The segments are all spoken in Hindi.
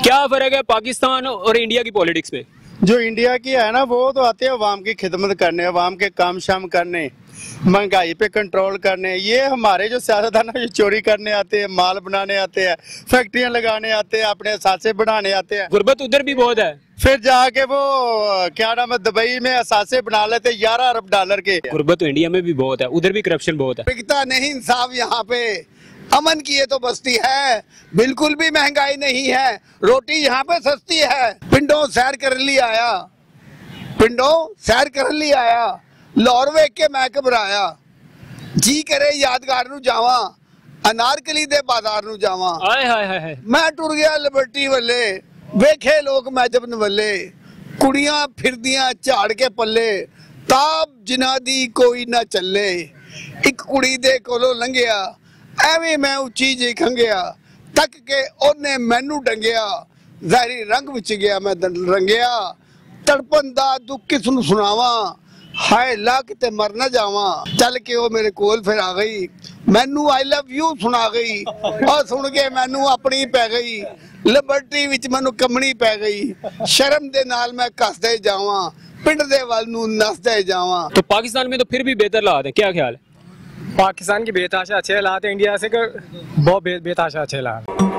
क्या फर्क है पाकिस्तान और इंडिया की पॉलिटिक्स में? जो इंडिया की है ना, वो तो आते हैं अवाम की खिदमत करने, अवाम के काम शाम करने, महंगाई पे कंट्रोल करने। ये हमारे जो सियासतदान है, चोरी करने आते हैं, माल बनाने आते हैं, फैक्ट्रियां लगाने आते हैं, अपने असासे बढ़ाने आते हैं। गुर्बत उधर भी बहुत है। फिर जाके वो क्या नाम है, दुबई में असासे बना लेते हैं $11 अरब के। गुर्बत तो इंडिया में भी बहुत है, उधर भी करप्शन बहुत है। बिकता नहीं इंसाफ यहाँ पे, अमन की ये तो बस्ती है, बिल्कुल भी महंगाई नहीं है, रोटी यहाँ पे सस्ती है। पिंडों सैर कर ली आया, पिंडों सैर कर ली आया, लाहौर वेख के मैं घबराया, जी करे यादगार नू जावा, अनारकली दे बाजार नू जावा। हाय हाय हाय, मैं टुर गया लिबर्टी वल्ले, वेखे लोग मैजब नवले, कुड़ियां फिरदियां झाड़ के पल्ले, ताब जिन्हां दी कोई ना चले। एक कुड़ी दे कोलों लंघिया, ਐਵੇਂ मैं ਉੱਚੀ ਜਿਹੀ ਖੰਗਿਆ, ਤੱਕ ਕੇ ਉਹਨੇ ਮੈਨੂੰ ਡੰਗਿਆ, ਜ਼ਾਹਰੀ ਰੰਗ ਵਿੱਚ ਗਿਆ ਮੈਂ ਰੰਗਿਆ, ਤੜਪਣ ਦਾ ਦੁੱਖ ਕਿਸ ਨੂੰ ਸੁਣਾਵਾਂ, ਹਾਏ ਲਾ ਕਿਤੇ ਮਰ ਨਾ ਜਾਵਾਂ। ਚੱਲ ਕੇ ਉਹ ਮੇਰੇ ਕੋਲ ਫਿਰ ਆ ਗਈ, ਮੈਨੂੰ ਆਈ ਲਵ ਯੂ ਸੁਣਾ ਗਈ, ਉਹ ਸੁਣ ਕੇ ਮੈਨੂੰ ਆਪਣੀ ਪੈ ਗਈ, ਲਿਬਰਟੀ ਵਿੱਚ ਮੈਨੂੰ ਕੰਮਣੀ ਪੈ ਗਈ, ਸ਼ਰਮ ਦੇ ਨਾਲ ਮੈਂ ਕੱਸਦੇ ਜਾਵਾਂ, ਪਿੰਡ ਦੇ ਵੱਲ ਨੂੰ ਨੱਸਦੇ ਜਾਵਾਂ। तो पाकिस्तान में तो फिर भी बेहतर हालात है, क्या ख्याल है? पाकिस्तान की बेताशा अच्छे हालात है, इंडिया से बहुत बेताशा अच्छे हालात।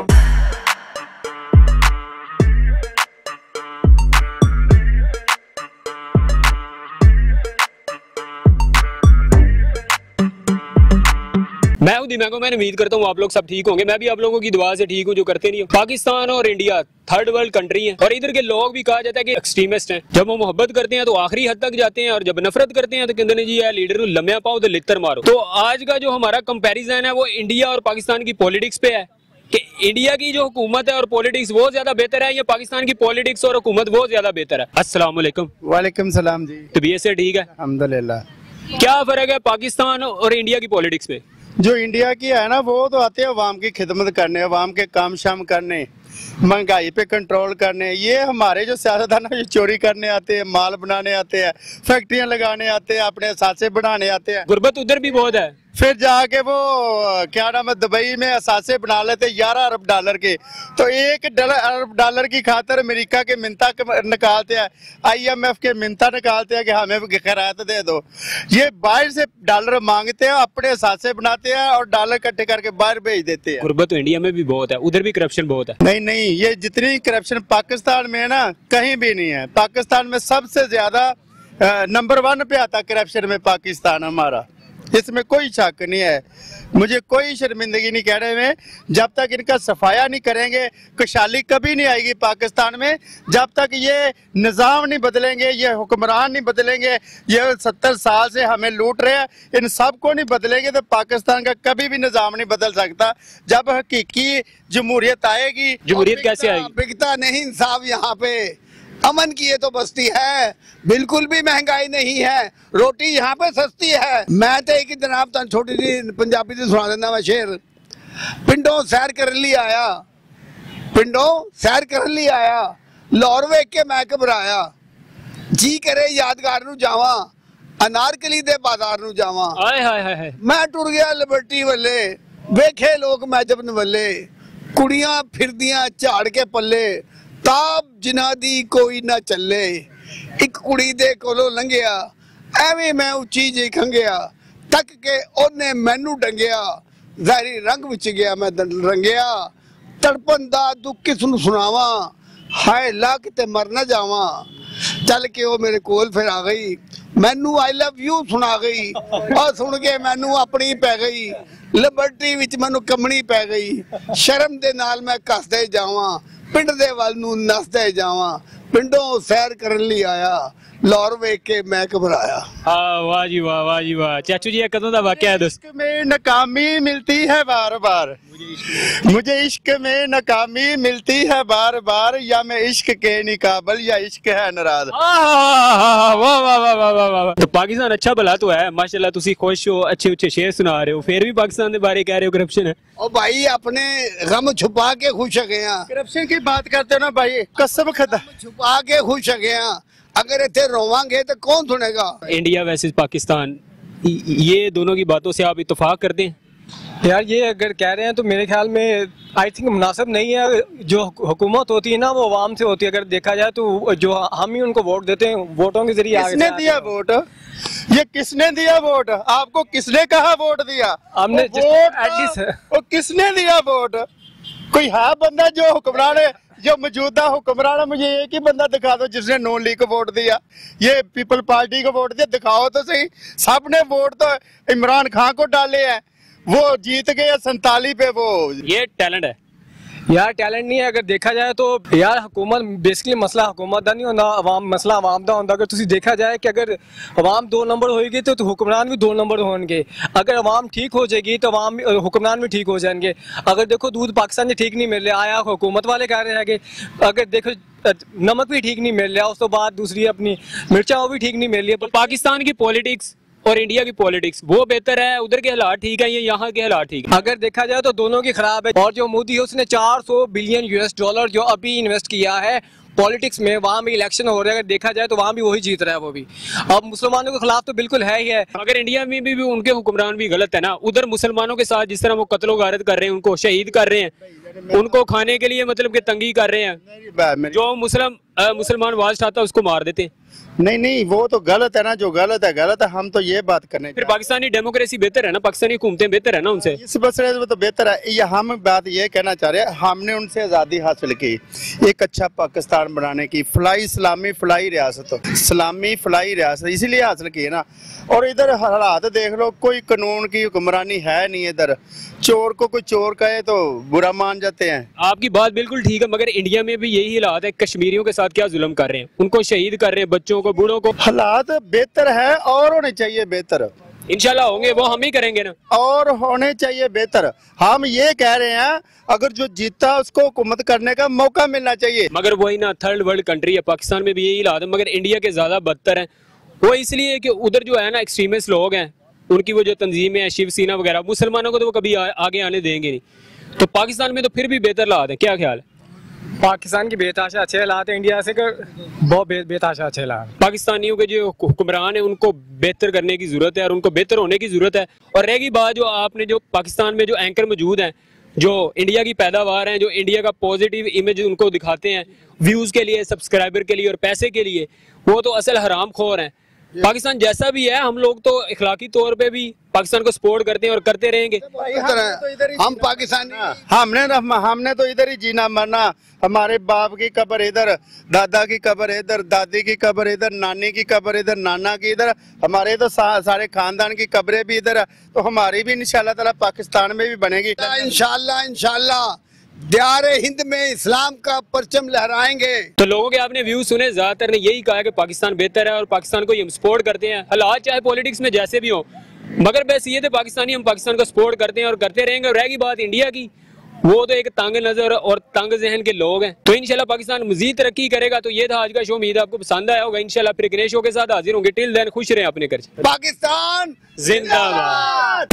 मैं हूं दिमागों, मैं उम्मीद करता हूँ आप लोग सब ठीक होंगे। मैं भी आप लोगों की दुआ से ठीक हूँ, जो करते नहीं हो। पाकिस्तान और इंडिया थर्ड वर्ल्ड कंट्री है और इधर के लोग भी कहा जाता है कि एक्सट्रीमिस्ट हैं। जब वो मोहब्बत करते हैं तो आखिरी हद तक जाते हैं और जब नफरत करते हैं तो कहते हैं जी है लीडर को लम्या पाओ तो लित्तर मारो। तो आज का जो हमारा कंपैरिजन है वो इंडिया और पाकिस्तान की पॉलिटिक्स पे है कि इंडिया की जो हुकूमत है और पॉलिटिक्स वो ज्यादा बेहतर है या पाकिस्तान की पॉलिटिक्स और हुकूमत वो ज्यादा बेहतर है। अस्सलाम वालेकुम। वालेकुम सलाम जी। तबीयत से ठीक है? अल्हम्दुलिल्लाह। क्या फर्क है पाकिस्तान और इंडिया की पॉलिटिक्स में? जो इंडिया की है ना, वो तो आते हैं अवाम की खिदमत करने, अवाम के काम शाम करने, महंगाई पे कंट्रोल करने। ये हमारे जो सियासतदान है, चोरी करने आते हैं, माल बनाने आते हैं, फैक्ट्रियां लगाने आते हैं, अपने असासे बढ़ाने आते हैं। गुर्बत उधर भी बहुत है। फिर जाके वो क्या नाम है, दुबई में असासे बना लेते हैं $11 अरब के। तो $1 अरब की खातर अमेरिका के मिन्ता निकालते हैं, IMF के मिन्ता निकालते हैं कि हमें खैरात दे दो। ये बाहर से डॉलर मांगते हैं, अपने असासे बनाते हैं और डॉलर इकट्ठे करके बाहर भेज देते हैं। गुर्बत तो इंडिया में भी बहुत है, उधर भी करप्शन बहुत है। नहीं नहीं, ये जितनी करप्शन पाकिस्तान में है ना, कहीं भी नहीं है। पाकिस्तान में सबसे ज्यादा नंबर 1 पे आता करप्शन में पाकिस्तान हमारा, इसमें कोई शक नहीं है। मुझे कोई शर्मिंदगी नहीं कहने में, जब तक इनका सफाया नहीं करेंगे खुशहाली कभी नहीं आएगी पाकिस्तान में। जब तक ये निज़ाम नहीं बदलेंगे, ये हुक्मरान नहीं बदलेंगे, ये 70 साल से हमें लूट रहे हैं, इन सब को नहीं बदलेंगे तो पाकिस्तान का कभी भी निज़ाम नहीं बदल सकता। जब हकीकी जमहूरियत आएगी। जमहूरियत कैसे आएगी? बिकता नहीं इंसाफ यहाँ पे, अमन की ये तो बस्ती है, बिल्कुल भी महंगाई नहीं है, रोटी यहाँ पे सस्ती है। मैं तो एक जनाब तुम छोटी जी पंजाबी से सुना देना मैं शेर। पिंडों सैर कर ली आया, पिंडों सैर कर ली आया, लाहौर वेख के मैं घबराया, जी करे यादगार नू जावा, अनारकली दे बाजार नू जावा। हाय हाय हाय, मैं टुर गया लिबर्टी वल्ले, वेखे लोग मैजब नवले, कुड़ियां फिरदियां झाड़ के पल्ले, ताब जिन्हां दी कोई ना चले। एक कुड़ी दे कोलों लंघिया, ਐਵੇਂ मैं ਉੱਚੀ ਜਿਹੀ ਖੰਗਿਆ, ਤੱਕ ਕੇ ਉਹਨੇ ਮੈਨੂੰ ਡੰਗਿਆ, ਜ਼ਾਹਰੀ ਰੰਗ ਵਿੱਚ ਗਿਆ ਮੈਂ ਰੰਗਿਆ, ਤੜਪਣ ਦਾ ਦੁੱਖ ਕਿਸ ਨੂੰ ਸੁਣਾਵਾਂ, ਹਾਏ ਲਾ ਕਿਤੇ ਮਰ ਨਾ ਜਾਵਾਂ। ਚੱਲ ਕੇ ਉਹ ਮੇਰੇ ਕੋਲ ਫਿਰ ਆ ਗਈ, ਮੈਨੂੰ ਆਈ ਲਵ ਯੂ ਸੁਣਾ ਗਈ, ਉਹ ਸੁਣ ਕੇ ਮੈਨੂੰ ਆਪਣੀ ਪੈ ਗਈ, ਲਿਬਰਟੀ ਵਿੱਚ ਮੈਨੂੰ ਕੰਮਣੀ ਪੈ ਗਈ, ਸ਼ਰਮ ਦੇ ਨਾਲ ਮੈਂ ਕੱਸਦੇ ਜਾਵਾਂ, ਪਿੰਡ ਦੇ ਵੱਲ ਨੂੰ ਨੱਸਦੇ ਜਾਵਾਂ। ਪਿੰਡੋਂ ਸੈਰ ਕਰਨ ਲਈ ਆਇਆ, लाहौर वेख के मैं घबराया। हाँ वाह जी वाह, वाह जी वाह। चाचू जी कदों दा वाकया है दोस्त? इश्क में नाकामी मिलती है बार बार, मुझे इश्क में नाकामी मिलती है बार बार, या मैं इश्क के निकाबल या इश्क है नाराज। वाह वाह वाह वाह वाह। तो पाकिस्तान अच्छा भला तो है माशाल्लाह, तुसी खुश हो, अच्छे अच्छे शेर सुना रहे हो, फिर भी पाकिस्तान के बारे कह रहे हो करप्शन है। और भाई अपने गम छुपा के खुश है गया। करप्शन की बात करते हो ना भाई, कसम खुदा छुपा के खुश है गया, अगर इतने रोवांगे तो कौन सुनेगा। इंडिया वर्सेस पाकिस्तान, ये दोनों की बातों से आप इत्तेफाक करते हैं? यार ये अगर कह रहे हैं तो मेरे ख्याल में आई थिंक मुनासिब नहीं है। जो हुकूमत होती है ना वो आवाम से होती है। अगर देखा जाए तो जो हम ही उनको वोट देते हैं, वोटों के जरिए किसने दिया वोट? ये किसने दिया वोट? आपको किसने कहा वोट दिया? हमने वोट वो किसने दिया वोट? कोई है बंदा जो हुक्मरान है, जो मौजूदा हुक्मरान है? मुझे एक ही बंदा दिखा दो जिसने नून लीग को वोट दिया, ये पीपल पार्टी को वोट दिया, दिखाओ तो सही। सबने वोट तो इमरान खान को डाले हैं, वो जीत गए 47 पे। वो ये टैलेंट है यार, टैलेंट नहीं है। अगर देखा जाए तो यार हुकूमत बेसिकली मसला हुकूमत दा नहीं होता, अवाम मसला अवाम दा होता। अगर तुसी देखा जाए कि अगर अवाम 2 नंबर होएगी तो हुक्मरान भी 2 नंबर होंगे। अगर अवाम ठीक हो जाएगी तो अवाम हुक्मरान भी ठीक हो जाएंगे। अगर देखो दूध पाकिस्तान में ठीक नहीं मिल रहा, आया हुकूमत वाले कह रहे हैं कि अगर देखो नमक भी ठीक नहीं मिल रहा, उस तो बाद दूसरी अपनी मिर्चा वो भी ठीक नहीं मिल रही। तो पाकिस्तान की पॉलिटिक्स और इंडिया की पॉलिटिक्स वो बेहतर है? उधर के हालात ठीक है या यहाँ के हालात ठीक है? अगर देखा जाए तो दोनों की खराब है। और जो मोदी है उसने 400 बिलियन US$ जो अभी इन्वेस्ट किया है पॉलिटिक्स में, वहाँ भी इलेक्शन हो रहा है। अगर देखा जाए तो वहाँ भी वही जीत रहा है। वो भी अब मुसलमानों के खिलाफ तो बिल्कुल है ही है। अगर इंडिया में भी उनके हुक्मरान भी गलत है ना, उधर मुसलमानों के साथ जिस तरह वो कत्लो गारत कर रहे हैं, उनको शहीद कर रहे हैं, उनको खाने के लिए मतलब कि तंगी कर रहे हैं, जो मुसलमान वाज उठाता है उसको मार देते हैं। नहीं, वो तो गलत है ना। जो गलत है। हम तो ये बात करने फिर पाकिस्तानी डेमोक्रेसी बेहतर है ना, पाकिस्तानी हुकूमतें बेहतर है ना उनसे? इस मसले में तो बेहतर है। ये हम बात ये कहना चाह रहे हैं, हमने उनसे आज़ादी हासिल की, एक अच्छा पाकिस्तान बनाने की, इस्लामी फलाई रियासत इसीलिए हासिल की है ना। और इधर हालात देख लो, कोई कानून की हुक्मरानी है नहीं इधर। चोर को कोई चोर कहे तो बुरा मान जाते हैं। आपकी बात बिल्कुल ठीक है, मगर इंडिया में भी यही हालात है। कश्मीरियों के साथ क्या जुल्म कर रहे हैं, उनको शहीद कर रहे हैं, बच्चों को, बूढ़ों को। हालात बेहतर है और होने चाहिए बेहतर। इंशाल्लाह होंगे, वो हम ही करेंगे ना। और होने चाहिए बेहतर। हम ये कह रहे हैं अगर जो जीता उसको हुकूमत करने का मौका मिलना चाहिए। मगर वही ना, थर्ड वर्ल्ड कंट्री है, पाकिस्तान में भी यही हालात है, मगर इंडिया के ज्यादा बदतर है। वो इसलिए कि उधर जो है ना एक्सट्रीमिस्ट लोग हैं, उनकी वो जो तंजीमें हैं, शिवसेना वगैरह, मुसलमानों को तो वो कभी आगे आने देंगे नहीं। तो पाकिस्तान में तो फिर भी बेहतर हालात है। क्या ख्याल है? पाकिस्तान की बेताशा अच्छे हालात है, इंडिया से बहुत बेताशा अच्छे हालात। पाकिस्तानियों के जो हुक्मरान है उनको बेहतर करने की जरूरत है और उनको बेहतर होने की जरूरत है। और रहेगी बात जो आपने जो पाकिस्तान में जो एंकर मौजूद हैं, जो इंडिया की पैदावार है, जो इंडिया का पॉजिटिव इमेज उनको दिखाते हैं व्यूज के लिए, सब्सक्राइबर के लिए और पैसे के लिए, वो तो असल हराम खोर हैं। पाकिस्तान जैसा भी है, हम लोग तो इखलाकी तौर पे भी पाकिस्तान को सपोर्ट करते हैं और करते रहेंगे। हम पाकिस्तानी हमने तो इधर ही जीना मरना। हमारे बाप की कब्र इधर, दादा की कब्र इधर, दादी की कब्र इधर, नानी की कब्र इधर, नाना की इधर, हमारे तो सारे खानदान की कब्रें भी इधर। तो हमारी भी इंशाल्लाह ताला पाकिस्तान में भी बनेगी इंशाल्लाह दियारे हिंद में इस्लाम का परचम लहराएंगे। तो लोगों के आपने व्यूज सुने, ज्यादातर ने यही कहा कि पाकिस्तान बेहतर है और पाकिस्तान को हम सपोर्ट करते हैं। हालात चाहे पॉलिटिक्स में जैसे भी हो, मगर बस ये थे पाकिस्तानी, हम पाकिस्तान को सपोर्ट करते हैं और करते रहेंगे। और रहेगी बात इंडिया की, वो तो एक तंग नजर और तंग जहन के लोग हैं। तो इंशाल्लाह पाकिस्तान मजीद तरक्की करेगा। तो ये था आज का शो, उम्मीद है आपको पसंद आया होगा। इंशाल्लाह फिर एक नए शो के साथ हाजिर होंगे। टिल देन खुश रहें अपने घर। पाकिस्तान जिंदाबाद।